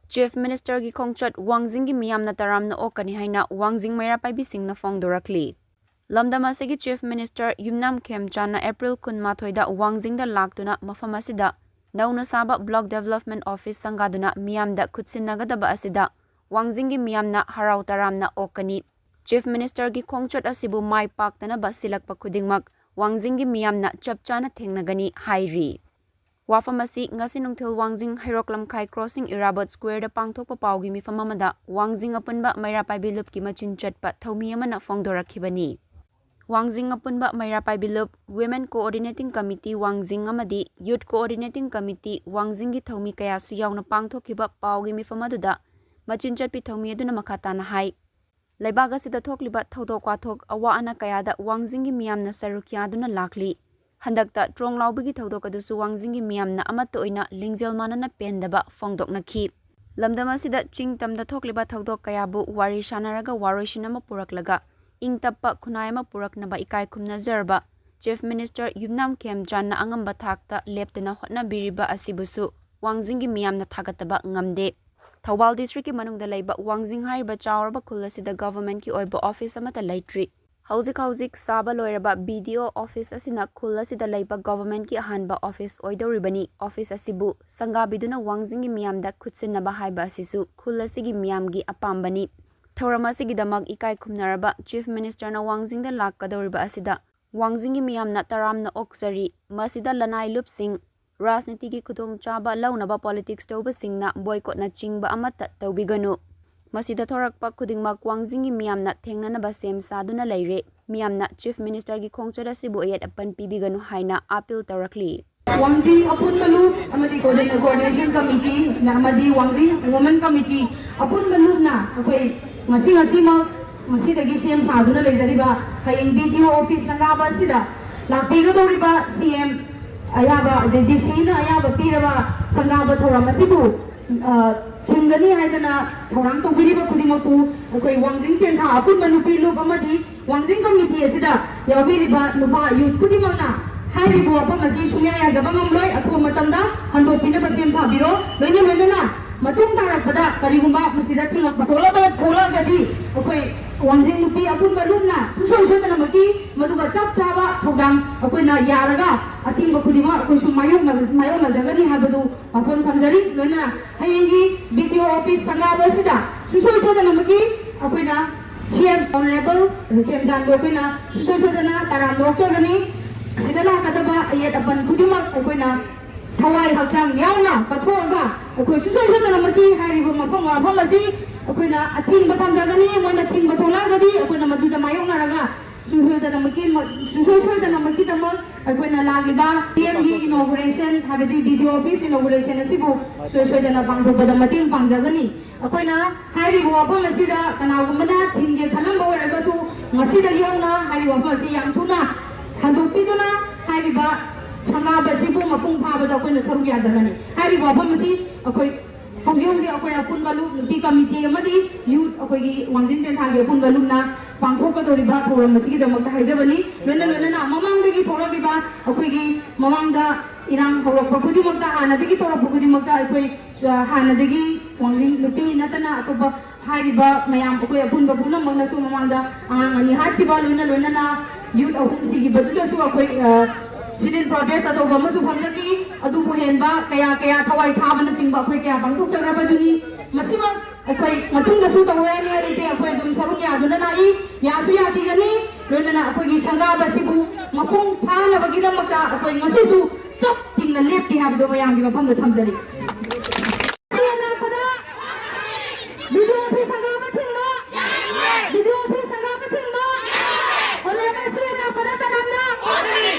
Chief Minister gi Khongchot Wangjing gi miyamna taramna okani haina Wangjing Meira Paibis singna fongdorakli. Lamdam asigi Chief Minister Yumnam Khemchana April 18 da Wangjing da laktuna mafam asida nauna saba Block Development Office sangaduna miyamda kutsinnagadaba asida Wangjing gi miyamna harau taramna okani. Chief Minister gi Khongchot asibu mai paktana basilakpa khudingmak Wangjing gi miyamna chapchana thengnagani hairi. Wafamasi ngasi nungthil Wangjing Hairoklam Khai Crossing Irabot Square da pangthokpa paugi mifam amada Wangjing apunba Meira Paibilup ki machin chatpa thomi amana fongdorakhibani. Wangjing apunba Meira Paibilup Women Coordinating Committee Wangjing amadi Youth Coordinating Committee Wangjing gi thomi kaya su yauna pangthokhiba paugi mifam aduda machin chatpi thomi aduna makhatana hai. Laibaga sida thokliba thodok wathok awa ana kayada Wangjing gi miyamna sarukya aduna lakli. Handakta trong laubigi thodok adusu Wangjing gi miyamna amatta oina lingjel manana pendaba fongdoknakhi. Lamdama sida chingtamda thokliba thodok kayabu wari shanaraga waroishinama puraklaga ingtappa khunayama puraknaba ikai khumna zarba Chief Minister Yumnam Khemchana angamba thakta leptena hotna biriba asibusu Wangjing gi miyamna thagataba ngamde. Thawal district ki manungda leiba Wangjing haiba chawraba khulasida government ki oiba office amata leitri. Hauzik saba loiraba BDO office asina khulasida leiba government ki ahanba office oidoribani office asibu sangabiduna Wangjing gi miyamda khutsinaba haiba asisu khulasigi miyamgi apambani. Thauramasi gidamak ikai khumnaraba Chief Minister na Wangjing da lakkadoriba asida Wangjing gi miyamna taramna okzari masida lanai lupsing Rajniti ki khudong chaba launaba politics tauba singna boycott na chingba amata taubiganu. Masida thorakpa khudingmak Wangjing gi miyamna thengnanaba sem saduna leire miyamna Chief Minister gi Khongchot asibu ayat apan pibiganu haina appeal taurakli. Wangjing apun malup amadi coordination committee na amadi Wangjing women committee apun malup na akoi ngasi mak dagi sem saduna leijariba kayeng BDO office na ngaba sida lapiga doriba CM ayaba DC na ayaba piraba sangaba thoram asibu Chingani haidana thorang to biriba kudimaku akoi Wangjing tentha apun manupi lup amadi Wangjing committee asida yabiriba nupa youth kudimana hairibu apamasi sungya ya jabangam loi athu matamda handopina basem thabiro loina matung tarakpada karigumba masida thingak bathola bala thola gadi akoi Wangjing nupi apun balumna susoi dana maki maduga chap chaba thogam akoi na yaraga athingba kudima akoi su mayong na jagani habadu apun khamjari loina hayengi BDO office sangaba sida susoi dana maki akoi na CM honorable Khemjan akoi na susoi dana taram lokchagani sidala kadaba ayat apan kudima akoi na thawai hakchang yauna kathoga akoi susoi dana maki hairibu mafam asi akoi na athing batam jagani mana thing bathola gadi akoi na maduda mayong naraga susoi dana maki tamak akoi na lagiba TMG inauguration habedi BDO office inauguration asibu susoi dana pangthokada mating pangjagani akoi na hairibu wafam asida kanagumana thingge khalamba oragasu masida yauna hairibu wafam asi yang thuna handopiduna hairiba sangaba sibu mapung phabada akoi na saru ya jagani hairibu wafam asi akoi Hauzi akoi apun balup nupi committee amadi youth akoi Wangjing tenthagi apun balupna pangthokadoriba thoram masigi damakta haijabani loina mamangdagi thoragiba akoi gi mamangda irang horokpa kudimakta hanadagi thorakpa kudimakta akoi hanadagi Wangjing nupi natana atoba hairiba mayam akoi apun babuna mangnasu mamangda angani hattiba loina youth ahum sigi badudasu akoi Sidin protest as over Masu Hamzaki, Adubu Henba, Kaya Tawai Taban Timba, Kaya Banku Rabaduni, Masima, a quake Matunga Suta Wani, a quake Sarunia Dunai, Yasuya Tigani, Lunana, Akwagi Changaba Sibu, Mapung, Tana Bagida Maka, a quake Masisu, Chop, Ting the left, they have the Mayang upon the Tamzari.